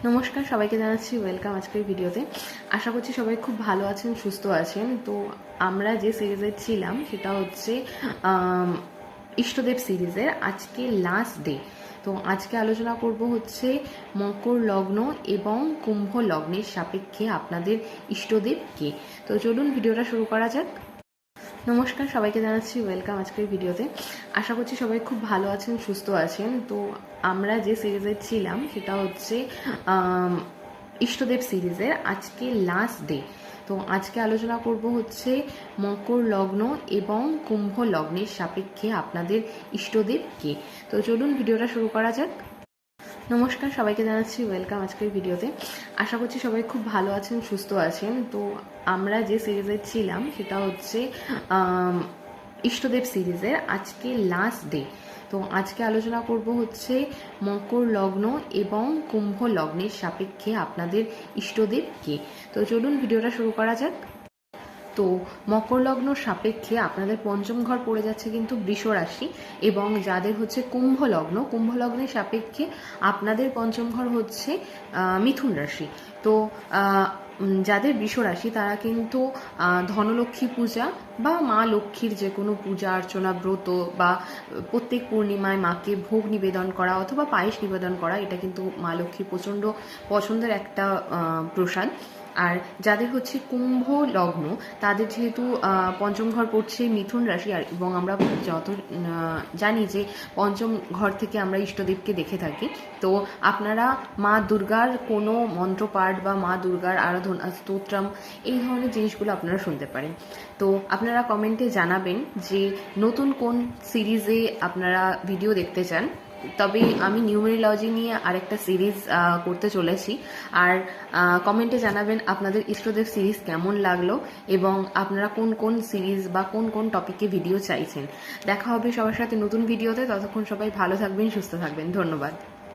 নমস্কার, সবাইকে জানাচ্ছি ওয়েলকাম আজকের ভিডিওতে। আশা করছি সবাই খুব ভালো আছেন, সুস্থ আছেন। তো আমরা যে সিরিজে ছিলাম সেটা হচ্ছে ইষ্টদেব সিরিজের আজকে লাস্ট ডে। তো আজকে আলোচনা করব হচ্ছে মকর লগ্ন এবং কুম্ভ লগ্নের সাপেক্ষে আপনাদের ইষ্টদেব কে। তো চলুন ভিডিওটা শুরু করা যাক। নমস্কার, সবাইকে জানাচ্ছি ওয়েলকাম আজকের ভিডিওতে। আশা করছি সবাই খুব ভালো আছেন, সুস্থ আছেন। তো আমরা যে সিরিজে ছিলাম সেটা হচ্ছে ইষ্টদেব সিরিজের আজকে লাস্ট ডে। তো আজকে আলোচনা করব হচ্ছে মকর লগ্ন এবং কুম্ভ লগ্নের সাপেক্ষে আপনাদের ইষ্টদেব কে। তো চলুন ভিডিওটা শুরু করা যাক। নমস্কার, সবাইকে জানাচ্ছি ওয়েলকাম আজকের ভিডিওতে। আশা করছি সবাই খুব ভালো আছেন, সুস্থ আছেন। তো আমরা যে সিরিজে ছিলাম সেটা হচ্ছে ইষ্টদেব সিরিজের আজকে লাস্ট ডে। তো আজকে আলোচনা করব হচ্ছে মকর লগ্ন এবং কুম্ভ লগ্নের সাপেক্ষে আপনাদের ইষ্টদেব কে। তো চলুন ভিডিওটা শুরু করা যাক। তো মকর লগ্ন সাপেক্ষে আপনাদের পঞ্চম ঘর পড়ে যাচ্ছে কিন্তু বৃষ রাশি, এবং যাদের হচ্ছে কুম্ভ লগ্নের সাপেক্ষে আপনাদের পঞ্চম ঘর হচ্ছে মিথুন রাশি। তো যাদের বৃষ রাশি তারা কিন্তু ধনলক্ষ্মী পূজা বা মা লক্ষ্মীর যে কোনো পূজা অর্চনা, ব্রত বা প্রত্যেক পূর্ণিমায় মাকে ভোগ নিবেদন করা অথবা পায়েস নিবেদন করা, এটা কিন্তু মা লক্ষ্মীর প্রচণ্ড পছন্দের একটা প্রসাদ। আর যাদের হচ্ছে কুম্ভ লগ্ন তাদের যেহেতু পঞ্চম ঘর পড়ছে মিথুন রাশি, আর এবং আমরা যত জানি যে পঞ্চম ঘর থেকে আমরা ইষ্টদেবকে দেখে থাকি। তো আপনারা মা দুর্গার কোনো মন্ত্রপাঠ বা মা দুর্গার আরাধনা স্তোত্রম এই ধরনের জিনিসগুলো আপনারা শুনতে পারেন। তো আপনারা কমেন্টে জানাবেন যে নতুন কোন সিরিজে আপনারা ভিডিও দেখতে চান। তবে আমি নিউমেরোলজি নিয়ে আরেকটা সিরিজ করতে চলেছি। আর কমেন্টে জানাবেন আপনাদের ইষ্টদেব সিরিজ কেমন লাগলো এবং আপনারা কোন কোন সিরিজ বা কোন কোন টপিকে ভিডিও চাইছেন। দেখা হবে সবার সাথে নতুন ভিডিওতে। ততক্ষণ সবাই ভালো থাকবেন, সুস্থ থাকবেন। ধন্যবাদ।